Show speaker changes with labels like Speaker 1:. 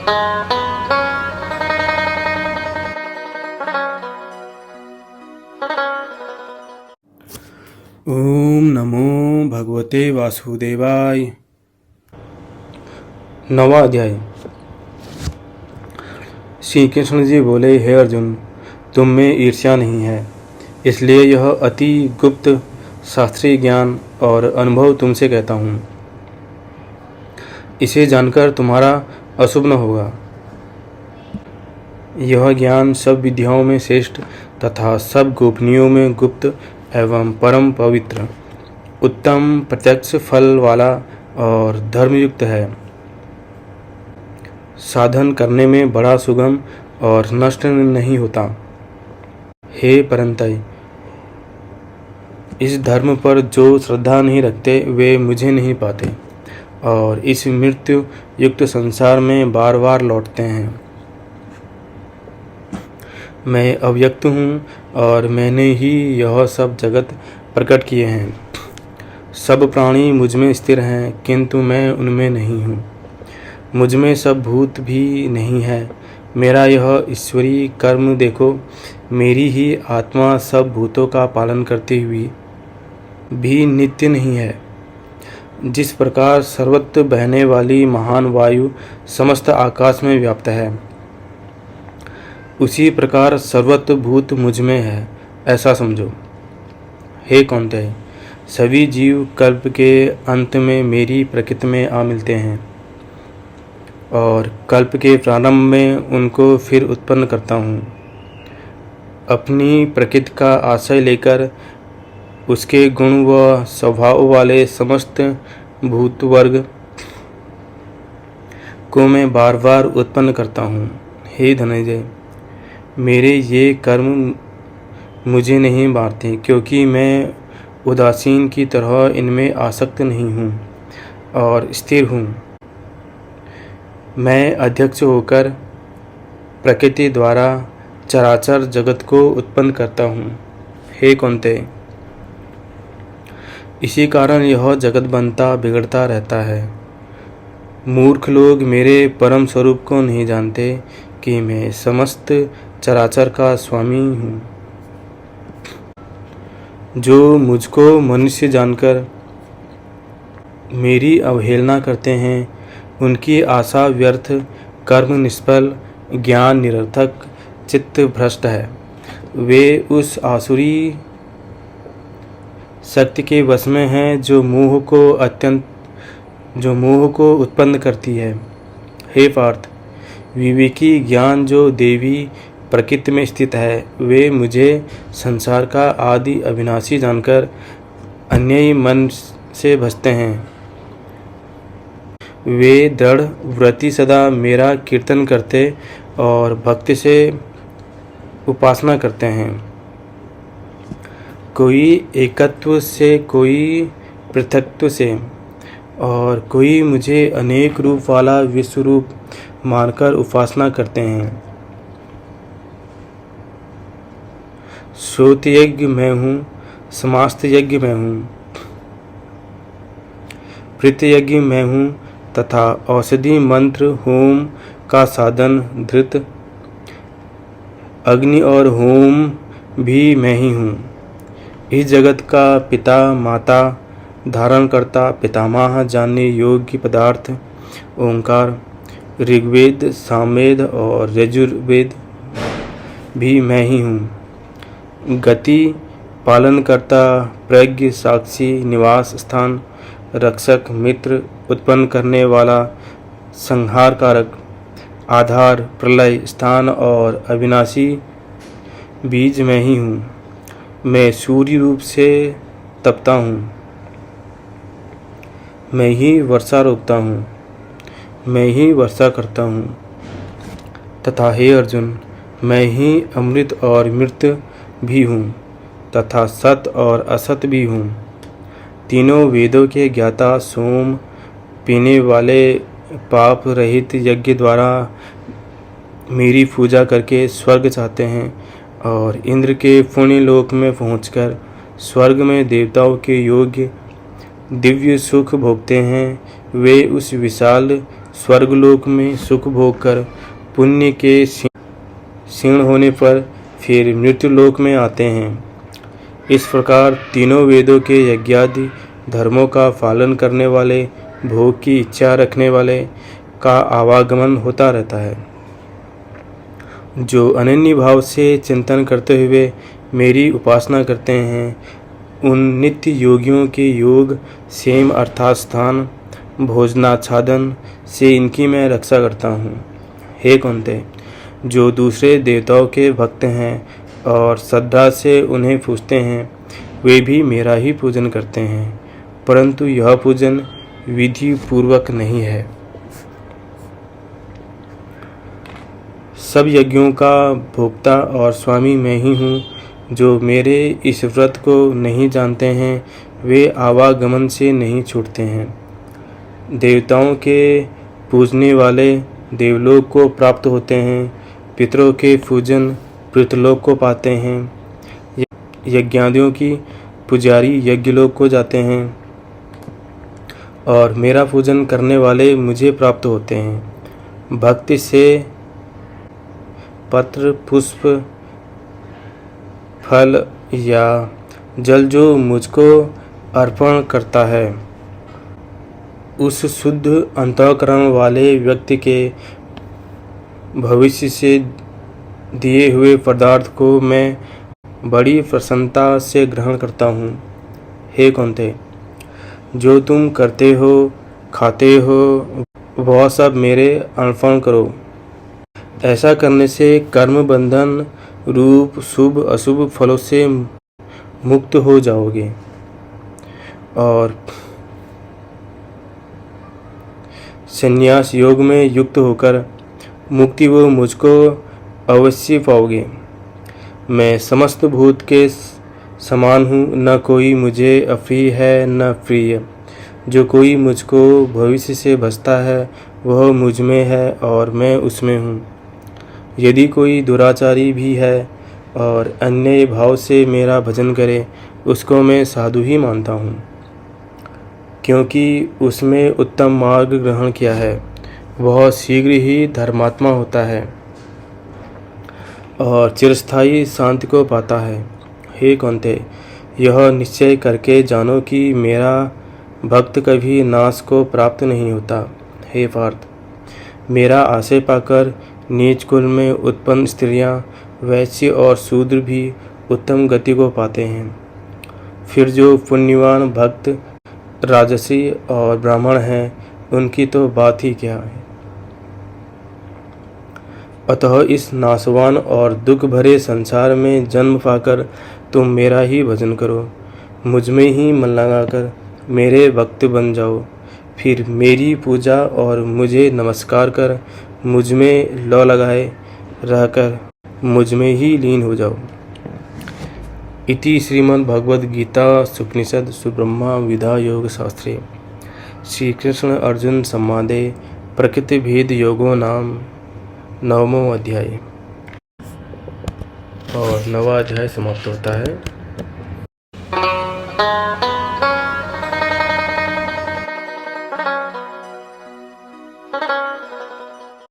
Speaker 1: ओम नमो भगवते वासुदेवाय। नवा अध्याय। श्री कृष्ण जी बोले, हे अर्जुन, तुम में ईर्ष्या नहीं है, इसलिए यह अति गुप्त शास्त्रीय ज्ञान और अनुभव तुमसे कहता हूँ। इसे जानकर तुम्हारा अशुभ न होगा। यह ज्ञान सब विद्याओं में श्रेष्ठ तथा सब गोपनीयों में गुप्त एवं परम पवित्र, उत्तम प्रत्यक्ष फल वाला और धर्मयुक्त है। साधन करने में बड़ा सुगम और नष्ट नहीं होता। हे परंतय, इस धर्म पर जो श्रद्धा नहीं रखते वे मुझे नहीं पाते और इस मृत्यु युक्त संसार में बार बार लौटते हैं। मैं अव्यक्त हूँ और मैंने ही यह सब जगत प्रकट किए हैं। सब प्राणी मुझ में स्थिर हैं, किंतु मैं उनमें नहीं हूँ। मुझ में सब भूत भी नहीं है। मेरा यह ईश्वरीय कर्म देखो, मेरी ही आत्मा सब भूतों का पालन करती हुई भी नित्य नहीं है। जिस प्रकार सर्वत्र बहने वाली महान वायु समस्त आकाश में व्याप्त है, उसी प्रकार सर्वत्र भूत मुझ में है, ऐसा समझो। हे कौन्तेय, सभी जीव कल्प के अंत में मेरी प्रकृति में आ मिलते हैं और कल्प के प्रारंभ में उनको फिर उत्पन्न करता हूँ। अपनी प्रकृति का आश्रय लेकर उसके गुण व स्वभाव वाले समस्त भूत वर्ग को मैं बार बार उत्पन्न करता हूँ। हे धनंजय, मेरे ये कर्म मुझे नहीं मारते, क्योंकि मैं उदासीन की तरह इनमें आसक्त नहीं हूँ और स्थिर हूँ। मैं अध्यक्ष होकर प्रकृति द्वारा चराचर जगत को उत्पन्न करता हूँ। हे कौन्तेय, इसी कारण यह जगत बनता बिगड़ता रहता है। मूर्ख लोग मेरे परम स्वरूप को नहीं जानते कि मैं समस्त चराचर का स्वामी हूँ। जो मुझको मनुष्य जानकर मेरी अवहेलना करते हैं, उनकी आशा व्यर्थ, कर्म निष्फल, ज्ञान निरर्थक, चित्त भ्रष्ट है। वे उस आसुरी शक्ति के वश में हैं जो मोह को उत्पन्न करती है। हे पार्थ, विवेकी ज्ञान जो देवी प्रकृति में स्थित है, वे मुझे संसार का आदि अविनाशी जानकर अन्यायी मन से भजते हैं। वे दृढ़ व्रति सदा मेरा कीर्तन करते और भक्ति से उपासना करते हैं। कोई एकत्व से, कोई पृथकत्व से और कोई मुझे अनेक रूप वाला विश्व रूप मानकर उपासना करते हैं। श्रोत यज्ञ मैं हूँ, समास्त यज्ञ मैं हूँ, प्रीत यज्ञ मैं हूँ तथा औषधि मंत्र होम का साधन धृत अग्नि और होम भी मैं ही हूँ। इस जगत का पिता माता धारण करता पितामह जानने योग्य पदार्थ ओंकार, ऋग्वेद, सामवेद और यजुर्वेद भी मैं ही हूँ। गति पालन करता प्रज्ञ, साक्षी, निवास स्थान, रक्षक, मित्र, उत्पन्न करने वाला, संहार कारक, आधार, प्रलय स्थान और अविनाशी बीज मैं ही हूँ। मैं सूर्य रूप से तपता हूँ, मैं ही वर्षा रोकता हूँ, मैं ही वर्षा करता हूँ तथा हे अर्जुन, मैं ही अमृत और मृत भी हूँ तथा सत और असत भी हूँ। तीनों वेदों के ज्ञाता, सोम पीने वाले, पाप रहित यज्ञ द्वारा मेरी पूजा करके स्वर्ग चाहते हैं और इंद्र के पुण्य लोक में पहुंचकर स्वर्ग में देवताओं के योग्य दिव्य सुख भोगते हैं। वे उस विशाल स्वर्गलोक में सुख भोग कर पुण्य के क्षीण होने पर फिर मृत्युलोक में आते हैं। इस प्रकार तीनों वेदों के यज्ञादि धर्मों का पालन करने वाले, भोग की इच्छा रखने वाले का आवागमन होता रहता है। जो अनन्य भाव से चिंतन करते हुए मेरी उपासना करते हैं, उन नित्य योगियों के योग, क्षेम अर्थात स्थान, भोजनाच्छादन से इनकी मैं रक्षा करता हूँ। हे कुंते, जो दूसरे देवताओं के भक्त हैं और श्रद्धा से उन्हें पूजते हैं, वे भी मेरा ही पूजन करते हैं, परंतु यह पूजन विधि पूर्वक नहीं है। सब यज्ञों का भोक्ता और स्वामी मैं ही हूँ। जो मेरे इस व्रत को नहीं जानते हैं, वे आवागमन से नहीं छूटते हैं। देवताओं के पूजने वाले देवलोक को प्राप्त होते हैं, पितरों के पूजन पृथ्वीलोक को पाते हैं, यज्ञादियों की पुजारी यज्ञलोक को जाते हैं और मेरा पूजन करने वाले मुझे प्राप्त होते हैं। भक्ति से पत्र, पुष्प, फल या जल जो मुझको अर्पण करता है, उस शुद्ध अंतःकरण वाले व्यक्ति के भविष्य से दिए हुए पदार्थ को मैं बड़ी प्रसन्नता से ग्रहण करता हूँ। हे कुंते, जो तुम करते हो, खाते हो, वह सब मेरे अर्पण करो। ऐसा करने से कर्म बंधन रूप शुभ अशुभ फलों से मुक्त हो जाओगे और संन्यास योग में युक्त होकर मुक्ति वो मुझको अवश्य पाओगे। मैं समस्त भूत के समान हूँ, न कोई मुझे अप्रिय है न प्रिय। जो कोई मुझको भविष्य से बसता है, वह मुझ में है और मैं उसमें हूँ। यदि कोई दुराचारी भी है और अन्य भाव से मेरा भजन करे, उसको मैं साधु ही मानता हूँ, क्योंकि उसमें उत्तम मार्ग ग्रहण किया है। वह शीघ्र ही धर्मात्मा होता है और चिरस्थायी शांति को पाता है। हे कुंते, यह निश्चय करके जानो कि मेरा भक्त कभी नाश को प्राप्त नहीं होता। हे पार्थ, मेरा आशय पाकर नीच कुल में उत्पन्न स्त्रियां, वैश्य और शूद्र भी उत्तम गति को पाते हैं। फिर जो पुण्यवान भक्त राजसी और ब्राह्मण हैं, उनकी तो बात ही क्या है। अतः इस नाशवान और दुख भरे संसार में जन्म पाकर तुम मेरा ही भजन करो। मुझ में ही मन लगाकर मेरे भक्त बन जाओ। फिर मेरी पूजा और मुझे नमस्कार कर मुझ में लौ लगाए रहकर मुझ में ही लीन हो जाओ। इति श्रीमद् भगवद गीता उपनिषद सुब्रह्मा विद्या योग शास्त्रे श्री कृष्ण अर्जुन संवादे प्रकृति भेद योगो नाम 9वां अध्याय। और 9वां अध्याय समाप्त होता है।